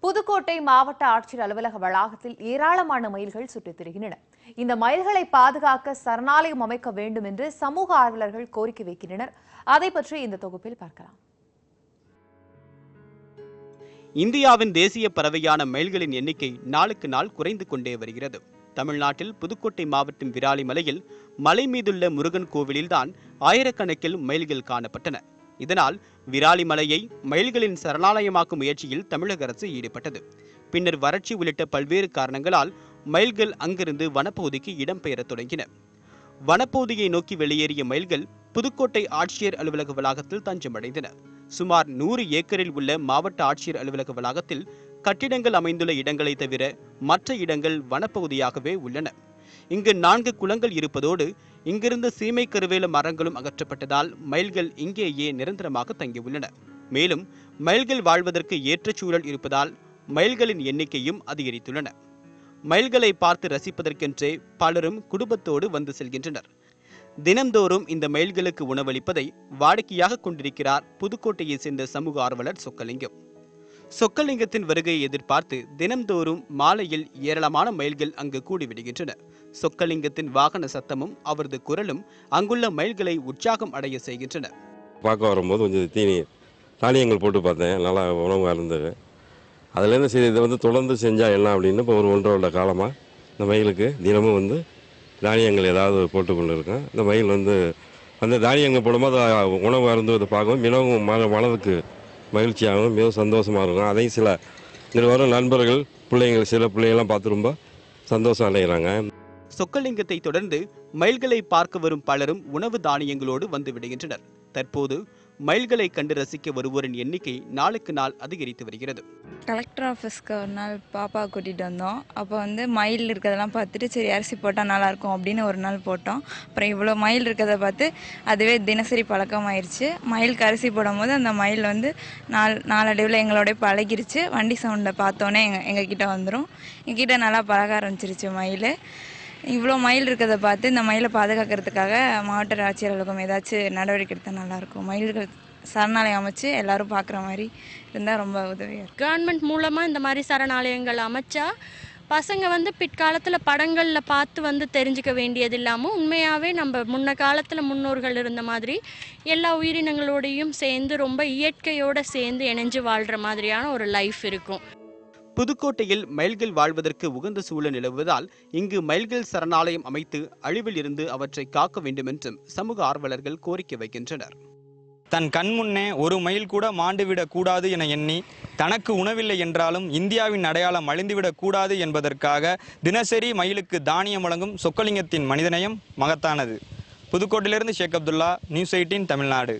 புதுக்கோட்டை மாவட்ட ஆட்சியர் அலுவலக வளாகத்தில் ஏராளமான மயில்கள் சுற்றித் திரிகின்றன. இந்த மயில்களை பாதுகாக்க சரணாலயம் அமைக்க வேண்டும் என்று சமூக ஆர்வலர்கள் கோரிக்கை வைக்கின்றனர். அதை பற்றி இந்த தொகுப்பில் பார்க்கலாம். இந்தியாவின் தேசிய பறவையான மயில்களின் எண்ணிக்கை நாளுக்கு நாள் குறைந்து கொண்டே வருகிறது. தமிழ்நாட்டில் புதுக்கோட்டை மாவட்டம் விராலிமலையில் மலை மீதுள்ள முருகன் கோவிலில்தான் ஆயிரக்கணக்கில் மயில்கள் காணப்பட்டன. இதனால் விராலிமலையை மயில்களின் சரணாலயமாக்கும் முயற்சியில் தமிழக அரசு ஈடுபட்டது. பின்னர் வறட்சி உள்ளிட்ட பல்வேறு காரணங்களால் மயில்கள் அங்கிருந்து வனப்பகுதிக்கு இடம்பெயரத் தொடங்கின. வனப்பகுதியை நோக்கி வெளியேறிய மயில்கள் புதுக்கோட்டை ஆட்சியர் அலுவலக வளாகத்தில் தஞ்சமடைந்தன. சுமார் 100 ஏக்கரில் உள்ள மாவட்ட ஆட்சியர் அலுவலக வளாகத்தில் கட்டிடங்கள் அமைந்துள்ள இடங்களை தவிர மற்ற இடங்கள் வனப்பகுதியாகவே உள்ளன. இங்கு 4 குளங்கள் இருப்பதோடு இங்கிருந்த சீமை கருவேல மரங்களும் அகற்றப்பட்டதால் மயில்கள் இங்கேயே நிரந்தரமாக தங்கியுள்ளன. மேலும் மயில்கள் வாழ்வதற்கு ஏற்ற சூழல் இருப்பதால் மயில்களின் எண்ணிக்கையும் அதிகரித்துள்ளன. மயில்களை பார்த்து ரசிப்பதற்கென்றே பலரும் குடும்பத்தோடு வந்து செல்கின்றனர். தினந்தோறும் இந்த மயில்களுக்கு உணவளிப்பதை வாடிக்கையாக கொண்டிருக்கிறார் புதுக்கோட்டையை சேர்ந்த சமூக ஆர்வலர் சொக்கலிங்கம். சொக்கலிங்கத்தின் வருகையை எதிர்பார்த்து தினந்தோறும் மாலையில் ஏராளமான மயில்கள் அங்கு கூடிவிடுகின்றன. சொக்கலிங்கத்தின் வாகன சத்தமும் அவரது குரலும் அங்குள்ள மயில்களை உற்சாகம் அடைய செய்கின்றன. பார்க்க வரும்போது கொஞ்சம் தானியங்கள் போட்டு பார்த்தேன், நல்லா உணவாக இருந்தது. அதுலேருந்து சரி இதை தொடர்ந்து செஞ்சால் என்ன அப்படின்னு இப்போ ஒரு 1.5 வருட காலமாக இந்த மயிலுக்கு தினமும் தானியங்கள் ஏதாவது போட்டு கொண்டு இருக்கேன். இந்த மயில் அந்த தானியங்கள் போடும்போது உணவு அருந்துவதை பார்க்கவும் மிகவும் மனதுக்கு மகிழ்ச்சியாகவும் மிகவும் சந்தோஷமாக இருக்கும். அதையும் சில வரும் நண்பர்கள் சில பிள்ளைங்கள்லாம் பார்த்து ரொம்ப சந்தோஷம் அடைகிறாங்க. சொக்கலிங்கத்தை தொடர்ந்து மயில்களை பார்க்க வரும் பலரும் உணவு தானியங்களோடு வந்து விடுகின்றனர். தற்போது மயில்களை கண்டு ரசிக்க வருவோரின் எண்ணிக்கை நாளுக்கு நாள் அதிகரித்து வருகிறது. கலெக்டர் ஆஃபீஸ்க்கு ஒரு நாள் பாப்பா கூட்டிகிட்டு வந்தோம். அப்போ மயில் இருக்கிறதெல்லாம் பார்த்துட்டு சரி அரிசி போட்டால் நல்லாயிருக்கும் அப்படின்னு ஒரு நாள் போட்டோம். அப்புறம் இவ்வளோ மயில் இருக்கிறத பார்த்து அதுவே தினசரி பழக்கமாயிருச்சு. மயிலுக்கு அரிசி போடும்போது அந்த மயில் நாளடைவில் எங்களோட பழகிருச்சு. வண்டி சவுண்டை பார்த்தோன்னே எங்ககிட்ட வந்துடும். எங்ககிட்ட நல்லா பழக ஆரம்பிச்சிருச்சு மயில். இவ்வளோ மயில் இருக்கிறத பார்த்து இந்த மயிலை பாதுகாக்கிறதுக்காக மாவட்ட ஆட்சியர் அலுவலகம் ஏதாச்சும் நடவடிக்கை எடுத்தால் நல்லாயிருக்கும். மயில்கள் சரணாலயம் அமைச்சு எல்லாரும் பார்க்குற மாதிரி இருந்தால் ரொம்ப உதவியாக இருக்கும். கவர்மெண்ட் மூலமாக இந்த மாதிரி சரணாலயங்கள் அமைச்சா பசங்க பிற்காலத்தில் படங்களில் பார்த்து தெரிஞ்சுக்க வேண்டியது இல்லாமல் உண்மையாகவே நம்ம முன்ன காலத்தில் முன்னோர்கள் இருந்த மாதிரி எல்லா உயிரினங்களோடையும் சேர்ந்து ரொம்ப இயற்கையோடு சேர்ந்து இணைஞ்சு வாழ்கிற மாதிரியான ஒரு லைஃப் இருக்கும். புதுக்கோட்டையில் மயில்கள் வாழ்வதற்கு உகந்த சூழல் நிலவுவதால் இங்கு மயில்கள் சரணாலயம் அமைத்து அழிவில் இருந்து அவற்றை காக்க வேண்டும் என்றும் சமூக ஆர்வலர்கள் கோரிக்கை வைக்கின்றனர். தன் கண்முன்னே ஒரு மயில் கூட மாண்டுவிடக் கூடாது என எண்ணி தனக்கு உணவில்லை என்றாலும் இந்தியாவின் அடையாளம் அழிந்துவிடக் கூடாது என்பதற்காக தினசரி மயிலுக்கு தானியம் வழங்கும் சொக்கலிங்கத்தின் மனிதநேயம் மகத்தானது. புதுக்கோட்டையிலிருந்து ஷேக் அப்துல்லா, நியூஸ் 18 தமிழ்நாடு.